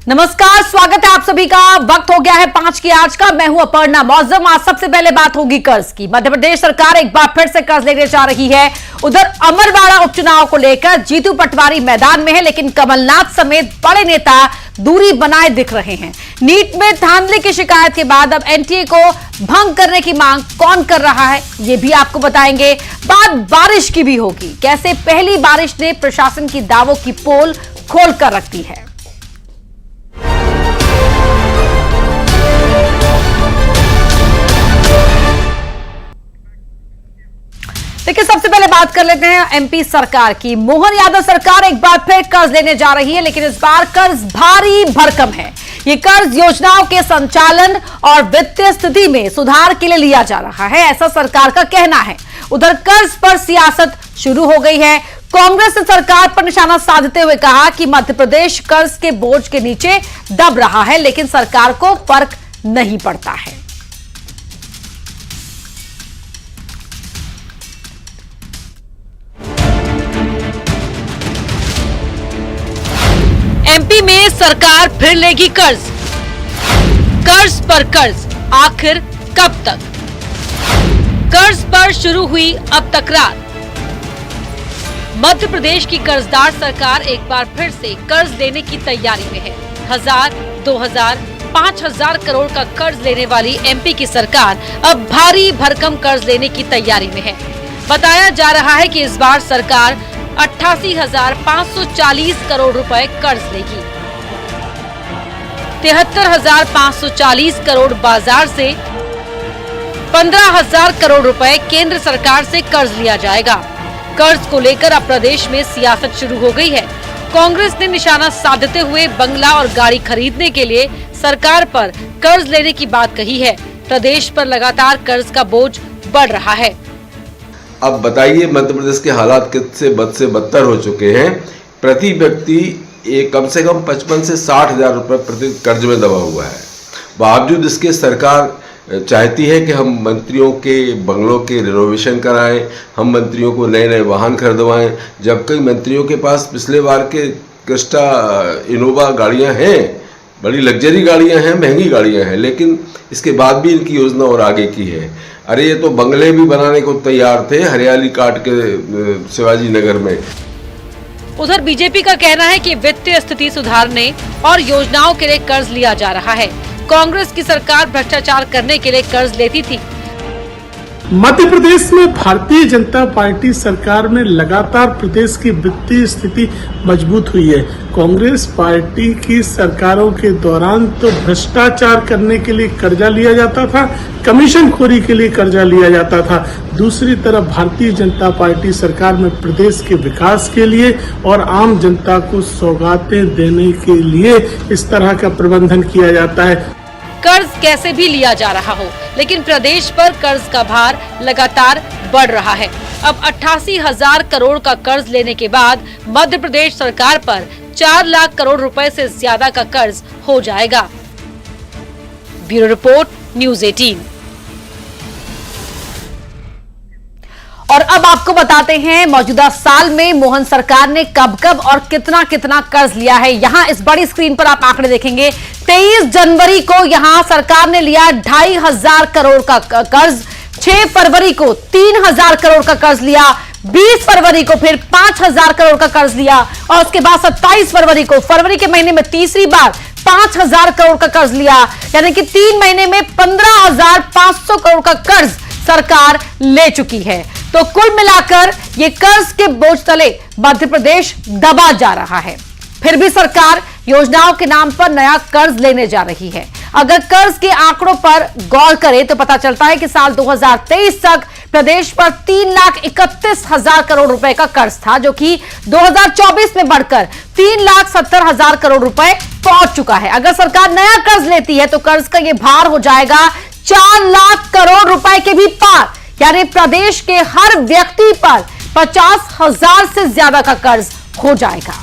नमस्कार, स्वागत है आप सभी का। वक्त हो गया है 5 की आज का। मैं हूं अपर्णा मौजम। आज सबसे पहले बात होगी कर्ज की। मध्य प्रदेश सरकार एक बार फिर से कर्ज लेने जा रही है। उधर अमरवाड़ा उपचुनाव को लेकर जीतू पटवारी मैदान में है, लेकिन कमलनाथ समेत बड़े नेता दूरी बनाए दिख रहे हैं। नीट में धांधली की शिकायत के बाद अब एनटीए को भंग करने की मांग कौन कर रहा है, ये भी आपको बताएंगे। बात बारिश की भी होगी। कैसे पहली बारिश ने प्रशासन की दावों की पोल खोल कर रख दी है। देखिए, सबसे पहले बात कर लेते हैं एमपी सरकार की। मोहन यादव सरकार एक बार फिर कर्ज लेने जा रही है, लेकिन इस बार कर्ज भारी भरकम है। ये कर्ज योजनाओं के संचालन और वित्तीय स्थिति में सुधार के लिए लिया जा रहा है, ऐसा सरकार का कहना है। उधर कर्ज पर सियासत शुरू हो गई है। कांग्रेस ने सरकार पर निशाना साधते हुए कहा कि मध्य प्रदेश कर्ज के बोझ के नीचे दब रहा है, लेकिन सरकार को फर्क नहीं पड़ता है। एमपी में सरकार फिर लेगी कर्ज। कर्ज पर कर्ज, आखिर कब तक? कर्ज पर शुरू हुई अब तकरार। मध्य प्रदेश की कर्जदार सरकार एक बार फिर से कर्ज लेने की तैयारी में है। 1000, 2000, 5000 करोड़ का कर्ज लेने वाली एमपी की सरकार अब भारी भरकम कर्ज लेने की तैयारी में है। बताया जा रहा है कि इस बार सरकार 88,540 करोड़ रुपए कर्ज लेगी। 73,540 करोड़ बाजार से, 15,000 करोड़ रुपए केंद्र सरकार से कर्ज लिया जाएगा। कर्ज को लेकर अब प्रदेश में सियासत शुरू हो गई है। कांग्रेस ने निशाना साधते हुए बंगला और गाड़ी खरीदने के लिए सरकार पर कर्ज लेने की बात कही है। प्रदेश पर लगातार कर्ज का बोझ बढ़ रहा है। अब बताइए, मध्य प्रदेश के हालात कितने बद से बदतर हो चुके हैं। प्रति व्यक्ति कम से कम 55 से 60 हजार रुपये प्रति कर्ज में दबा हुआ है। बावजूद इसके सरकार चाहती है कि हम मंत्रियों के बंगलों के रिनोवेशन कराएं, हम मंत्रियों को नए नए वाहन खरीदवाएं, जबकि मंत्रियों के पास पिछले बार के क्रिस्टा इनोवा गाड़ियां हैं, बड़ी लग्जरी गाड़ियां हैं, महंगी गाड़ियां हैं, लेकिन इसके बाद भी इनकी योजना और आगे की है। अरे ये तो बंगले भी बनाने को तैयार थे हरियाली काट के शिवाजी नगर में। उधर बीजेपी का कहना है कि वित्तीय स्थिति सुधारने और योजनाओं के लिए कर्ज लिया जा रहा है। कांग्रेस की सरकार भ्रष्टाचार करने के लिए कर्ज लेती थी। मध्य प्रदेश में भारतीय जनता पार्टी सरकार में लगातार प्रदेश की वित्तीय स्थिति मजबूत हुई है। कांग्रेस पार्टी की सरकारों के दौरान तो भ्रष्टाचार करने के लिए कर्जा लिया जाता था, कमीशन खोरी के लिए कर्जा लिया जाता था। दूसरी तरफ भारतीय जनता पार्टी सरकार में प्रदेश के विकास के लिए और आम जनता को सौगातें देने के लिए इस तरह का प्रबंधन किया जाता है। कर्ज कैसे भी लिया जा रहा हो, लेकिन प्रदेश पर कर्ज का भार लगातार बढ़ रहा है। अब 88,000 करोड़ का कर्ज लेने के बाद मध्य प्रदेश सरकार पर 4 लाख करोड़ रुपए से ज्यादा का कर्ज हो जाएगा। Bureau report, news 18। और अब आपको बताते हैं मौजूदा साल में मोहन सरकार ने कब कब और कितना कितना कर्ज लिया है। यहां इस बड़ी स्क्रीन पर आप आंकड़े देखेंगे। 23 जनवरी को यहां सरकार ने लिया 2,500 करोड़ का कर्ज। 6 फरवरी को 3,000 करोड़ का कर्ज लिया। 20 फरवरी को फिर 5,000 करोड़ का कर्ज लिया और उसके बाद 27 फरवरी को, फरवरी के महीने में तीसरी बार 5,000 करोड़ का कर्ज लिया। यानी कि 3 महीने में 15,500 करोड़ का कर्ज सरकार ले चुकी है। तो कुल मिलाकर ये कर्ज के बोझ तले मध्य प्रदेश दबा जा रहा है। फिर भी सरकार योजनाओं के नाम पर नया कर्ज लेने जा रही है। अगर कर्ज के आंकड़ों पर गौर करें तो पता चलता है कि साल 2023 तक प्रदेश पर 3,31,000 करोड़ रुपए का कर्ज था, जो कि 2024 में बढ़कर 3,70,000 करोड़ रुपए पहुंच चुका है। अगर सरकार नया कर्ज लेती है तो कर्ज का यह भार हो जाएगा 4 लाख करोड़ रुपए के भी पार। यानी प्रदेश के हर व्यक्ति पर 50,000 से ज्यादा का कर्ज हो जाएगा।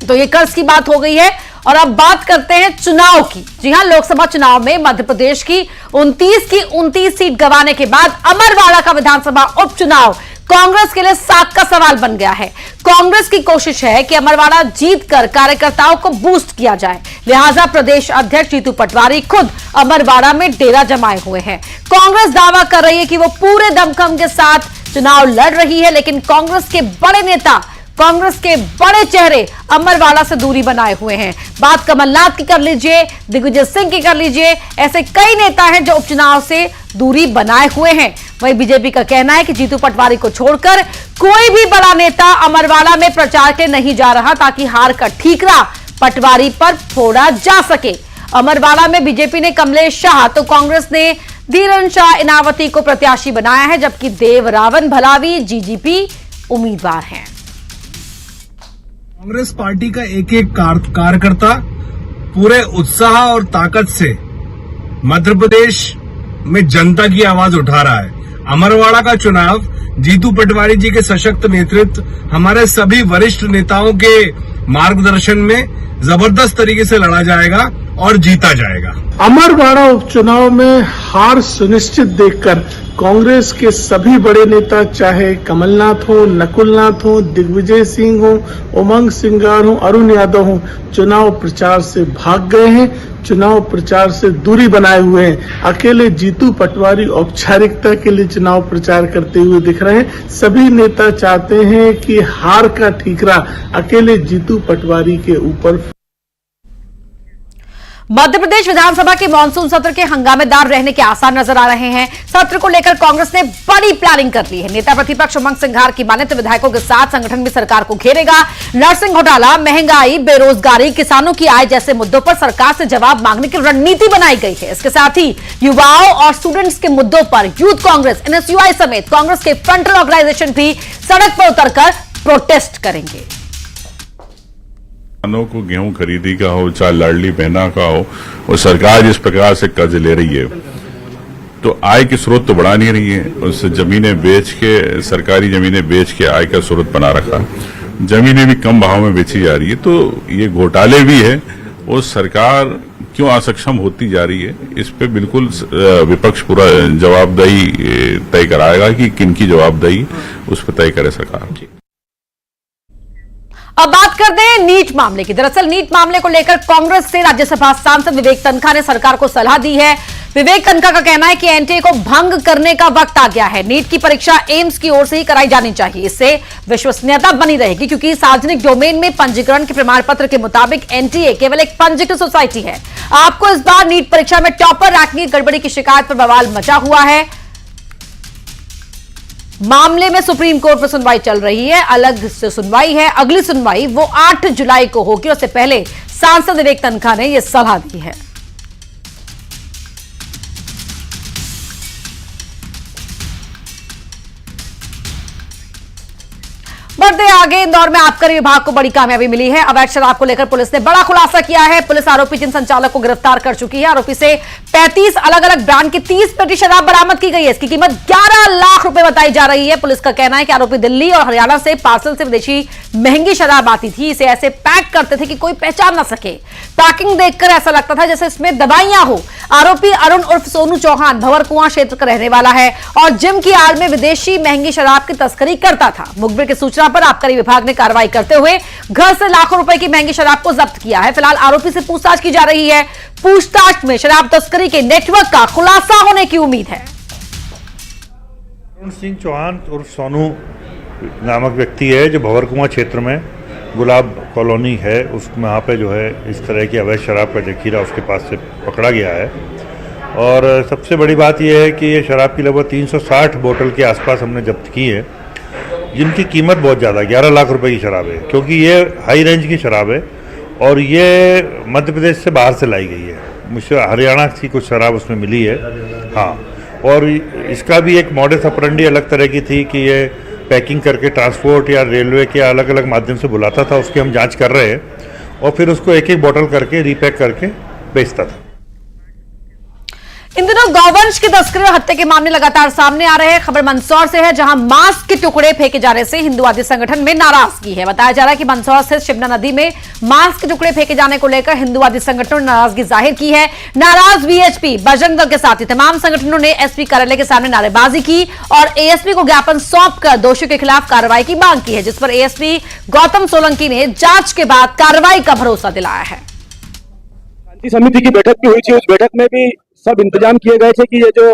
तो ये कर्ज की बात हो गई है। और अब बात करते हैं चुनाव की। जी हां, लोकसभा चुनाव में मध्य प्रदेश की 29 सीट गंवाने के बाद अमरवाड़ा का विधानसभा उपचुनाव कांग्रेस के लिए साख का सवाल बन गया है। कांग्रेस की कोशिश है कि अमरवाड़ा जीतकर कार्यकर्ताओं को बूस्ट किया जाए, लिहाजा प्रदेश अध्यक्ष जीतू पटवारी खुद अमरवाड़ा में डेरा जमाए हुए हैं। कांग्रेस दावा कर रही है कि वो पूरे दमखम के साथ चुनाव लड़ रही है, लेकिन कांग्रेस के बड़े नेता, कांग्रेस के बड़े चेहरे अमरवाड़ा से दूरी बनाए हुए हैं। बात कमलनाथ की कर लीजिए, दिग्विजय सिंह की कर लीजिए, ऐसे कई नेता हैं जो उपचुनाव से दूरी बनाए हुए हैं। वहीं बीजेपी का कहना है कि जीतू पटवारी को छोड़कर कोई भी बड़ा नेता अमरवाड़ा में प्रचार के नहीं जा रहा, ताकि हार का ठीकरा पटवारी पर फोड़ा जा सके। अमरवाड़ा में बीजेपी ने कमलेश शाह तो कांग्रेस ने धीरन शाह इनावती को प्रत्याशी बनाया है, जबकि देवरावन भलावी जीजीपी उम्मीदवार हैं। कांग्रेस पार्टी का एक एक कार्यकर्ता पूरे उत्साह और ताकत से मध्य प्रदेश में जनता की आवाज उठा रहा है। अमरवाड़ा का चुनाव जीतू पटवारी जी के सशक्त नेतृत्व, हमारे सभी वरिष्ठ नेताओं के मार्गदर्शन में जबरदस्त तरीके से लड़ा जाएगा और जीता जाएगा। अमरवाड़ा उपचुनाव में हार सुनिश्चित देखकर कांग्रेस के सभी बड़े नेता, चाहे कमलनाथ हो, नकुलनाथ हो, दिग्विजय सिंह हो, उमंग सिंगार हो, अरुण यादव हो, चुनाव प्रचार से भाग गए हैं, चुनाव प्रचार से दूरी बनाए हुए हैं। अकेले जीतू पटवारी औपचारिकता के लिए चुनाव प्रचार करते हुए दिख रहे हैं। सभी नेता चाहते हैं कि हार का ठीकरा अकेले जीतू पटवारी के ऊपर। मध्य प्रदेश विधानसभा के मानसून सत्र के हंगामेदार रहने के आसार नजर आ रहे हैं। सत्र को लेकर कांग्रेस ने बड़ी प्लानिंग कर ली है। नेता प्रतिपक्ष उमंग सिंघार की माने तो विधायकों के साथ संगठन भी सरकार को घेरेगा। नर्सिंग घोटाला, महंगाई, बेरोजगारी, किसानों की आय जैसे मुद्दों पर सरकार से जवाब मांगने की रणनीति बनाई गई है। इसके साथ ही युवाओं और स्टूडेंट्स के मुद्दों पर यूथ कांग्रेस, एनएसयूआई समेत कांग्रेस के फ्रंटल ऑर्गेनाइजेशन भी सड़क पर उतरकर प्रोटेस्ट करेंगे। किसानों को गेहूं खरीदी का हो, चाहे लाडली बहना का हो, और सरकार जिस प्रकार से कर्ज ले रही है तो आय के स्रोत तो बढ़ा नहीं रही है। उस जमीनें बेच के, सरकारी जमीनें बेच के आय का स्रोत बना रखा, जमीनें भी कम भाव में बेची जा रही है। तो ये घोटाले भी है और सरकार क्यों असक्षम होती जा रही है, इस पे बिल्कुल विपक्ष पूरा जवाबदेही तय कराएगा कि किनकी जवाबदेही उस पर तय करे सरकार। अब बात करते हैं नीट मामले की। दरअसल नीट मामले को लेकर कांग्रेस से राज्यसभा सांसद विवेक तन्खा ने सरकार को सलाह दी है। विवेक तन्खा का कहना है कि एनटीए को भंग करने का वक्त आ गया है। नीट की परीक्षा एम्स की ओर से ही कराई जानी चाहिए, इससे विश्वसनीयता बनी रहेगी, क्योंकि सार्वजनिक डोमेन में पंजीकरण के प्रमाण पत्र के मुताबिक एनटीए केवल एक पंजीकृत सोसाइटी है। आपको इस बार नीट परीक्षा में टॉपर रैंकिंग की गड़बड़ी की शिकायत पर बवाल मचा हुआ है। मामले में सुप्रीम कोर्ट में सुनवाई चल रही है, अलग से सुनवाई है। अगली सुनवाई वो 8 जुलाई को होगी। उससे पहले सांसद विवेक तन्खा ने यह सलाह दी है। बढ़ते आगे, इंदौर में आबकारी विभाग को बड़ी कामयाबी मिली है। अवैध शराब को लेकर पुलिस ने बड़ा खुलासा किया है। पुलिस आरोपी जिन संचालक को गिरफ्तार कर चुकी है। आरोपी से 35 अलग अलग ब्रांड की 30 पेटी शराब बरामद की गई है। इसकी कीमत 11 लाख रुपए बताई जा रही है। पुलिस का कहना है कि आरोपी दिल्ली और हरियाणा से पार्सल से विदेशी महंगी शराब आती थी। इसे ऐसे पैक करते थे कि कोई पहचान न सके। पैकिंग देखकर ऐसा लगता था जैसे इसमें दवाइयां हो। आरोपी अरुण उर्फ सोनू चौहान भंवरकुआं क्षेत्र का रहने वाला है और जिम की आड़ में विदेशी महंगी शराब की तस्करी करता था। मुखबिर की सूचना पर आबकारी विभाग ने कार्रवाई करते हुए घर से लाखों रुपए की महंगी शराब को जब्त किया है। फिलहाल आरोपी से पूछताछ की जा रही है। पूछताछ में शराब तस्करी के नेटवर्क का खुलासा होने की उम्मीद है। अरुण सिंह चौहान उर्फ सोनू नामक व्यक्ति है जो भंवरकुआं क्षेत्र में गुलाब कॉलोनी है, उसमें वहाँ पे जो है इस तरह की अवैध शराब का जखीरा उसके पास से पकड़ा गया है। और सबसे बड़ी बात यह है कि ये शराब की लगभग 360 बोतल के आसपास हमने जब्त की है, जिनकी कीमत बहुत ज़्यादा 11 लाख रुपए की शराब है, क्योंकि ये हाई रेंज की शराब है और ये मध्य प्रदेश से बाहर से लाई गई है। मुझे हरियाणा की कुछ शराब उसमें मिली है। हाँ, और इसका भी एक मॉडस ऑपरेंडी अलग तरह की थी कि ये पैकिंग करके ट्रांसपोर्ट या रेलवे के अलग अलग माध्यम से बुलाता था। उसकी हम जांच कर रहे हैं और फिर उसको एक एक बोतल करके रीपैक करके बेचता था। इन दिनों गौवंश की तस्करी और हत्या के मामले लगातार सामने आ रहे हैं। खबर मंदसौर से है, जहां मांस के टुकड़े फेंके जाने से हिंदुवादी संगठन में नाराजगी है। बताया जा रहा है कि मंदसौर स्थित शिवना नदी में मांस के टुकड़े फेंके जाने को लेकर हिंदुवादी संगठनों ने नाराजगी जाहिर की है। नाराज वीएचपी बजरंग दल के साथ ही तमाम संगठनों ने एसपी कार्यालय के सामने नारेबाजी की और एएसपी को ज्ञापन सौंपकर दोषियों के खिलाफ कार्रवाई की मांग की है, जिस पर एएसपी गौतम सोलंकी ने जांच के बाद कार्रवाई का भरोसा दिलाया है। शांति समिति की बैठक भी हुई थी, उस बैठक में भी सब इंतजाम किए गए थे कि ये जो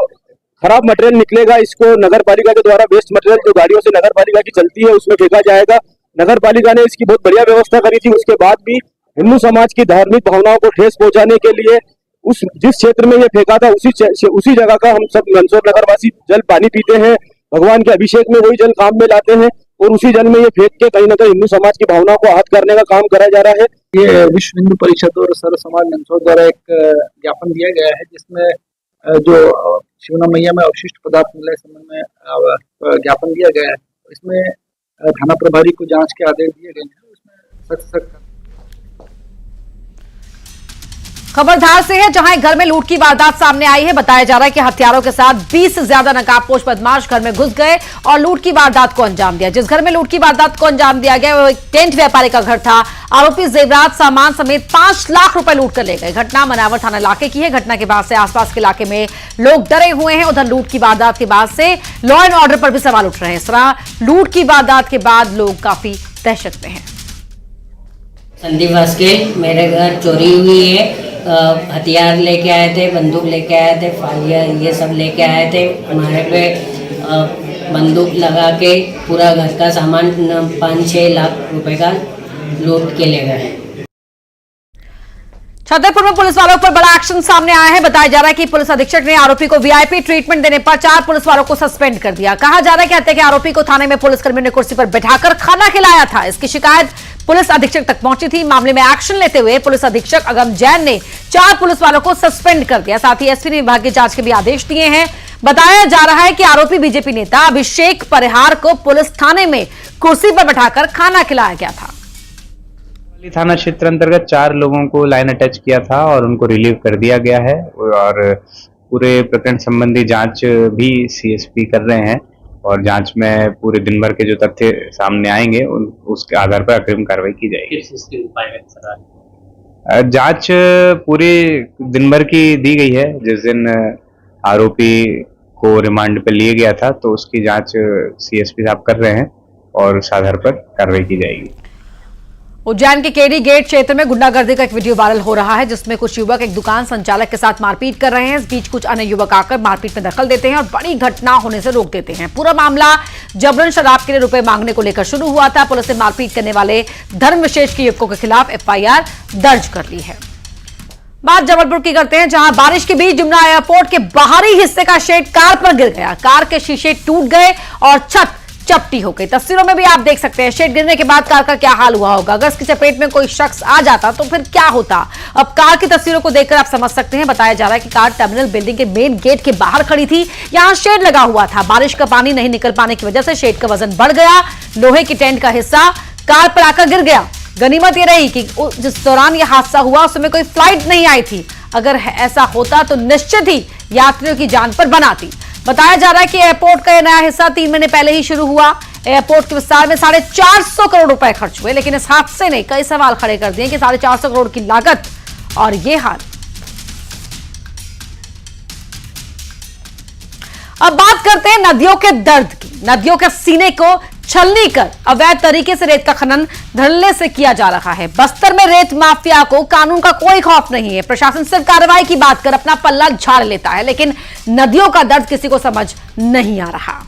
खराब मटेरियल निकलेगा इसको नगर पालिका के द्वारा वेस्ट मटेरियल जो गाड़ियों से नगर पालिका की चलती है उसमें फेंका जाएगा। नगर पालिका ने इसकी बहुत बढ़िया व्यवस्था करी थी। उसके बाद भी हिंदू समाज की धार्मिक भावनाओं को ठेस पहुंचाने के लिए जिस क्षेत्र में ये फेंका था उसी जगह का हम सब मंदसौर नगरवासी जल पानी पीते हैं। भगवान के अभिषेक में वही जल काम में लाते हैं और उसी जल में ये फेंक के कहीं ना कहीं हिंदू समाज की भावनाओं को आहत करने का काम करा जा रहा है। ये विश्व हिंदू परिषद और सर्व समाज मंदसौर द्वारा एक ज्ञापन दिया गया है, जिसमें जो शिवना मैया में अवशिष्ट पदार्थ मिले संबंध में ज्ञापन दिया गया है। इसमें थाना प्रभारी को जांच के आदेश दिए गए हैं। उसमें सख्त खबरदार से है, जहां एक घर में लूट की वारदात सामने आई है। बताया जा रहा है कि हथियारों के साथ 20 से ज्यादा नकाबपोश बदमाश घर में घुस गए और लूट की वारदात को अंजाम दिया। जिस घर में लूट की वारदात को अंजाम दिया गया वो एक टेंट व्यापारी का घर था। आरोपी जेवरात सामान समेत 5 लाख रुपए लूट कर ले गए। घटना मनावर थाना इलाके की है। घटना के बाद से आसपास के इलाके में लोग डरे हुए हैं। उधर लूट की वारदात के बाद से लॉ एंड ऑर्डर पर भी सवाल उठ रहे हैं। इस तरह लूट की वारदात के बाद लोग काफी दहशत में हैं। संदीप वास्के, मेरे घर चोरी हुई है। हथियार लेके आए थे, बंदूक लेके आए थे, फालिया ये सब लेके आए थे। हमारे पे बंदूक लगा के पूरा घर का सामान 5-6 लाख रुपए का लूट के ले गए। छतरपुर में पुलिस वालों पर बड़ा एक्शन सामने आया है। बताया जा रहा है कि पुलिस अधीक्षक ने आरोपी को वीआईपी ट्रीटमेंट देने पर 4 पुलिस वालों को सस्पेंड कर दिया। कहा जा रहा है कि हत्या के आरोपी को थाने में पुलिसकर्मियों ने कुर्सी पर बैठाकर खाना खिलाया था। इसकी शिकायत पुलिस अधीक्षक तक पहुंची थी। मामले में एक्शन लेते हुए पुलिस अधीक्षक अगम जैन ने 4 पुलिस वालों को सस्पेंड कर दिया। साथ ही एसपी ने विभाग की जांच के भी आदेश दिए हैं। बताया जा रहा है कि आरोपी बीजेपी नेता अभिषेक परिहार को पुलिस थाने में कुर्सी पर बैठाकर खाना खिलाया गया था। थाना क्षेत्र अंतर्गत 4 लोगों को लाइन अटैच किया था और उनको रिलीव कर दिया गया है और पूरे प्रकरण संबंधी जांच भी सीएसपी कर रहे हैं और जांच में पूरे दिन भर के जो तथ्य सामने आएंगे उसके आधार पर अग्रिम कार्रवाई की जाएगी। जांच पूरे दिन भर की दी गई है। जिस दिन आरोपी को रिमांड पे लिया गया था तो उसकी जांच सीएसपी साहब कर रहे हैं और उस आधार पर कार्रवाई की जाएगी। उज्जैन के केडी गेट क्षेत्र में गुंडागर्दी का एक वीडियो वायरल हो रहा है, जिसमें कुछ युवक एक दुकान संचालक के साथ मारपीट कर रहे हैं। इस बीच कुछ अन्य युवक आकर मारपीट में दखल देते हैं और बड़ी घटना होने से रोक देते हैं। पूरा मामला जबरन शराब के लिए रुपए मांगने को लेकर शुरू हुआ था। पुलिस ने मारपीट करने वाले धर्म विशेष के युवकों के खिलाफ एफआईआर दर्ज कर ली है। बात जबलपुर की करते हैं, जहां बारिश के बीच जुमना एयरपोर्ट के बाहरी हिस्से का शेड कार पर गिर गया। कार के शीशे टूट गए और छत चपटी हो गई। तस्वीरों में भी आप देख सकते हैं शेड गिरने के बाद कार का क्या हाल हुआ होगा। अगर इसकी चपेट में कोई शख्स आ जाता तो फिर क्या होता। अब कार की तस्वीरों को देखकर आप समझ सकते हैं। बताया जा रहा है कि कार टर्मिनल बिल्डिंग के मेन गेट के बाहर खड़ी थी। यहां शेड लगा हुआ था। बारिश का पानी नहीं निकल पाने की वजह से शेड का वजन बढ़ गया। लोहे की टेंट का हिस्सा कार पर आकर गिर गया। गनीमत यह रही कि जिस दौरान यह हादसा हुआ उस समय कोई फ्लाइट नहीं आई थी। अगर ऐसा होता तो निश्चित ही यात्रियों की जान पर बना थी। बताया जा रहा है कि एयरपोर्ट का यह नया हिस्सा 3 महीने पहले ही शुरू हुआ। एयरपोर्ट के विस्तार में 450 करोड़ रुपए खर्च हुए, लेकिन इस हादसे ने कई सवाल खड़े कर दिए कि 450 करोड़ की लागत और ये हाल। अब बात करते हैं नदियों के दर्द की। नदियों के सीने को छलनी कर अवैध तरीके से रेत का खनन धड़ल्ले से किया जा रहा है। बस्तर में रेत माफिया को कानून का कोई खौफ नहीं है। प्रशासन सिर्फ कार्रवाई की बात कर अपना पल्ला झाड़ लेता है, लेकिन नदियों का दर्द किसी को समझ नहीं आ रहा।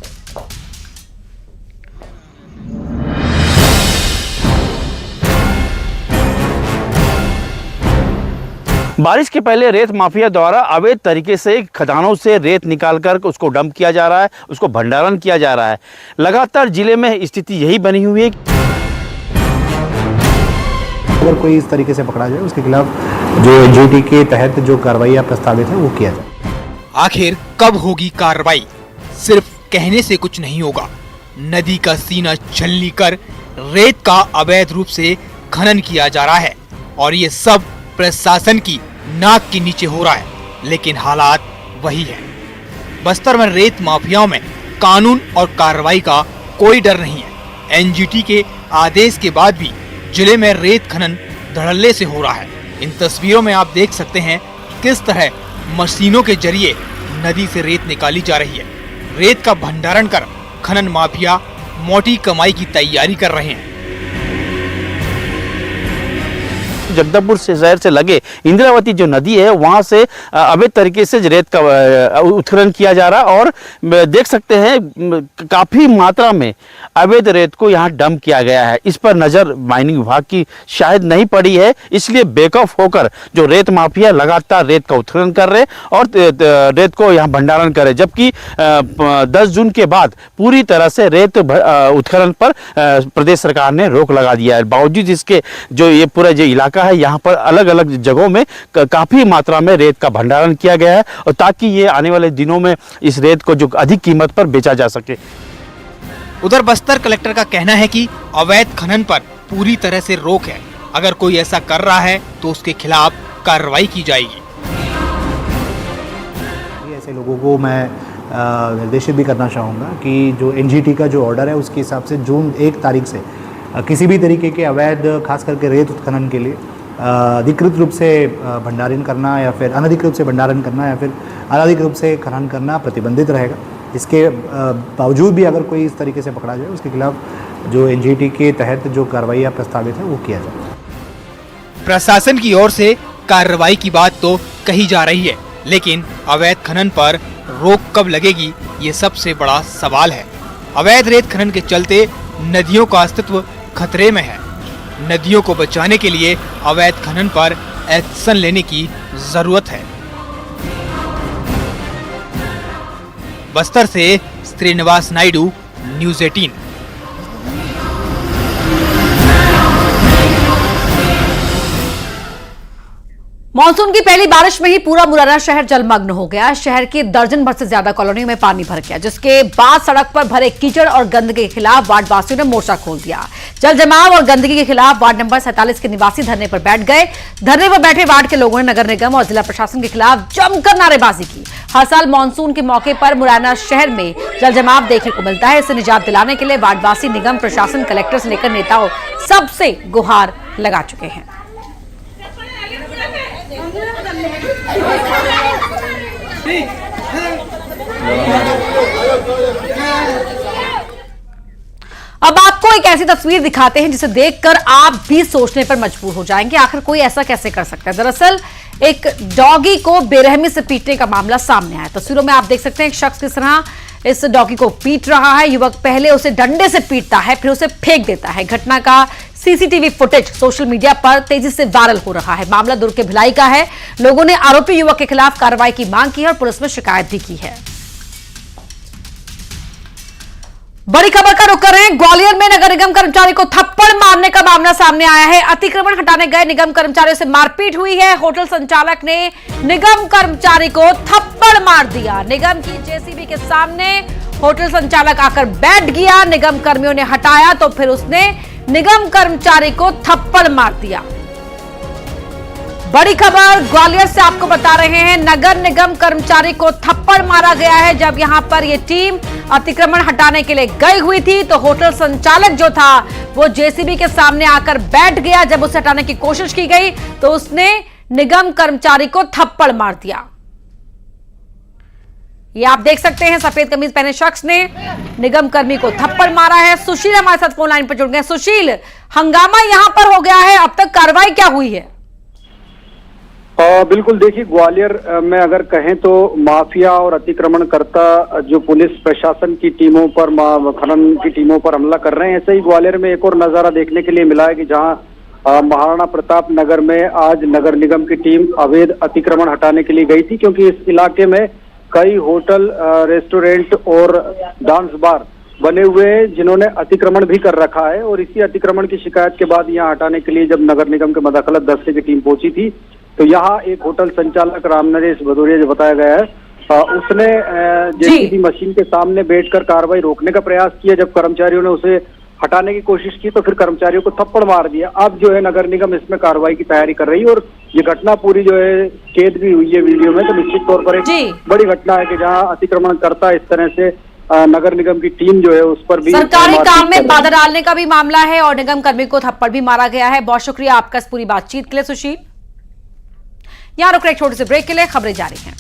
बारिश के पहले रेत माफिया द्वारा अवैध तरीके से खदानों से रेत निकालकर उसको डंप किया जा रहा है, उसको भंडारण किया जा रहा है। लगातार जिले में स्थिति यही बनी हुई है। अगर कोई इस तरीके से पकड़ा जाए उसके खिलाफ जो एनजीटी के तहत जो कार्रवाई प्रस्तावित है वो किया जाए। आखिर कब होगी कार्रवाई? सिर्फ कहने से कुछ नहीं होगा। नदी का सीना छलनी कर रेत का अवैध रूप से खनन किया जा रहा है और ये सब प्रशासन की नाक के नीचे हो रहा है, लेकिन हालात वही है। बस्तर में रेत माफियाओं में कानून और कार्रवाई का कोई डर नहीं है। एनजीटी के आदेश के बाद भी जिले में रेत खनन धड़ल्ले से हो रहा है। इन तस्वीरों में आप देख सकते हैं किस तरह मशीनों के जरिए नदी से रेत निकाली जा रही है। रेत का भंडारण कर खनन माफिया मोटी कमाई की तैयारी कर रहे हैं। जगदलपुर से शहर से लगे इंद्रावती जो नदी है वहां से अवैध तरीके से रेत का उत्खनन किया जा रहा है और देख सकते हैं काफी मात्रा में अवैध रेत को यहां डंप किया गया है। इस पर नजर माइनिंग विभाग की शायद नहीं पड़ी है, इसलिए बेखौफ होकर जो रेत माफिया लगातार रेत का उत्खनन कर रहे और रेत को यहां भंडारण कर रहे, जबकि 10 जून के बाद पूरी तरह से रेत उत्खनन पर प्रदेश सरकार ने रोक लगा दिया है। बावजूद इसके जो ये पूरा जो इलाका है यहाँ पर अलग अलग जगहों में काफी मात्रा में रेत का भंडारण किया गया है और ताकि ये आने वाले दिनों में इस रेत को जो अधिक कीमत पर बेचा जा सके। उधर बस्तर कलेक्टर का कहना है कि अवैध खनन पर पूरी तरह से रोक है। अगर कोई ऐसा कर रहा है तो उसके खिलाफ कार्रवाई की जाएगी। ऐसे लोगों को मैं निर्देशित भी करना चाहूँगा कि जो एनजीटी का जो ऑर्डर है उसके हिसाब से जून 1 तारीख से किसी भी तरीके के अवैध खास करके रेत उत्खनन के लिए अधिकृत रूप से भंडारण करना या फिर अनधिकृत से भंडारण करना या फिर अनधिकृत रूप से खनन करना प्रतिबंधित रहेगा। इसके बावजूद भी अगर कोई इस तरीके से पकड़ा जाए उसके खिलाफ जो एनजीटी के तहत जो कार्रवाई प्रस्तावित है वो किया जाए। प्रशासन की ओर से कार्रवाई की बात तो कही जा रही है, लेकिन अवैध खनन पर रोक कब लगेगी ये सबसे बड़ा सवाल है। अवैध रेत खनन के चलते नदियों का अस्तित्व खतरे में है। नदियों को बचाने के लिए अवैध खनन पर एक्शन लेने की जरूरत है। बस्तर से श्रीनिवास नायडू, न्यूज़ 18। मानसून की पहली बारिश में ही पूरा मुरैना शहर जलमग्न हो गया। शहर की दर्जन भर से ज्यादा कॉलोनियों में पानी भर गया, जिसके बाद सड़क पर भरे कीचड़ और गंदगी के खिलाफ वार्ड वासियों ने मोर्चा खोल दिया। जल जमाव और गंदगी के खिलाफ वार्ड नंबर 47 के निवासी धरने पर बैठ गए। धरने पर बैठे वार्ड के लोगों ने नगर निगम और जिला प्रशासन के खिलाफ जमकर नारेबाजी की। हर साल मानसून के मौके पर मुरैना शहर में जल जमाव देखने को मिलता है। इससे निजात दिलाने के लिए वार्डवासी निगम प्रशासन, कलेक्टर से लेकर नेताओं सबसे गुहार लगा चुके हैं। अब आपको एक ऐसी तस्वीर दिखाते हैं जिसे देखकर आप भी सोचने पर मजबूर हो जाएंगे, आखिर कोई ऐसा कैसे कर सकता है। दरअसल एक डॉगी को बेरहमी से पीटने का मामला सामने आया। तस्वीरों में आप देख सकते हैं एक शख्स किस तरह इस डॉगी को पीट रहा है। युवक पहले उसे डंडे से पीटता है, फिर उसे फेंक देता है। घटना का सीसीटीवी फुटेज सोशल मीडिया पर तेजी से वायरल हो रहा है। मामला दुर्ग के भिलाई का है। लोगों ने आरोपी युवक के खिलाफ कार्रवाई की मांग की है और पुलिस में शिकायत भी की है। बड़ी खबर का रुख कर रहे हैं। ग्वालियर में नगर निगम कर्मचारी को थप्पड़ मारने का मामला सामने आया है। अतिक्रमण हटाने गए निगम कर्मचारियों से मारपीट हुई है। होटल संचालक ने निगम कर्मचारी को थप्पड़ मार दिया। निगम की जेसीबी के सामने होटल संचालक आकर बैठ गया। निगम कर्मियों ने हटाया तो फिर उसने निगम कर्मचारी को थप्पड़ मार दिया। बड़ी खबर ग्वालियर से आपको बता रहे हैं। नगर निगम कर्मचारी को थप्पड़ मारा गया है। जब यहां पर यह टीम अतिक्रमण हटाने के लिए गई हुई थी तो होटल संचालक जो था वो जेसीबी के सामने आकर बैठ गया। जब उसे हटाने की कोशिश की गई तो उसने निगम कर्मचारी को थप्पड़ मार दिया। ये आप देख सकते हैं सफेद कमीज पहने शख्स ने निगम कर्मी को थप्पड़ मारा है। सुशील हमारे साथ फोन लाइन पर जुड़ गए। सुशील, हंगामा यहां पर हो गया है, अब तक कार्रवाई क्या हुई है? बिल्कुल, देखिए ग्वालियर में अगर कहें तो माफिया और अतिक्रमणकर्ता जो पुलिस प्रशासन की टीमों पर, खनन की टीमों पर हमला कर रहे हैं, ऐसे ही ग्वालियर में एक और नजारा देखने के लिए मिला है कि जहां महाराणा प्रताप नगर में आज नगर निगम की टीम अवैध अतिक्रमण हटाने के लिए गई थी, क्योंकि इस इलाके में कई होटल, रेस्टोरेंट और डांस बार बने हुए हैं जिन्होंने अतिक्रमण भी कर रखा है। और इसी अतिक्रमण की शिकायत के बाद यहाँ हटाने के लिए जब नगर निगम के मदाखलत दस्ते की टीम पहुंची थी तो यहाँ एक होटल संचालक रामनरेश भदौरिया जो बताया गया है उसने जेसीबी मशीन के सामने बैठकर कार्रवाई रोकने का प्रयास किया। जब कर्मचारियों ने उसे हटाने की कोशिश की तो फिर कर्मचारियों को थप्पड़ मार दिया। अब जो है नगर निगम इसमें कार्रवाई की तैयारी कर रही है और ये घटना पूरी जो है कैद भी हुई है वीडियो में, तो निश्चित तौर पर एक बड़ी घटना है कि जहां अतिक्रमण करता इस तरह से नगर निगम की टीम जो है उस पर भी सरकारी काम में बाधा डालने का भी मामला है और निगम कर्मी को थप्पड़ भी मारा गया है। बहुत शुक्रिया आपका इस पूरी बातचीत के लिए सुशील। यहां रुक रहे एक छोटे से ब्रेक के लिए, खबरें जारी हैं।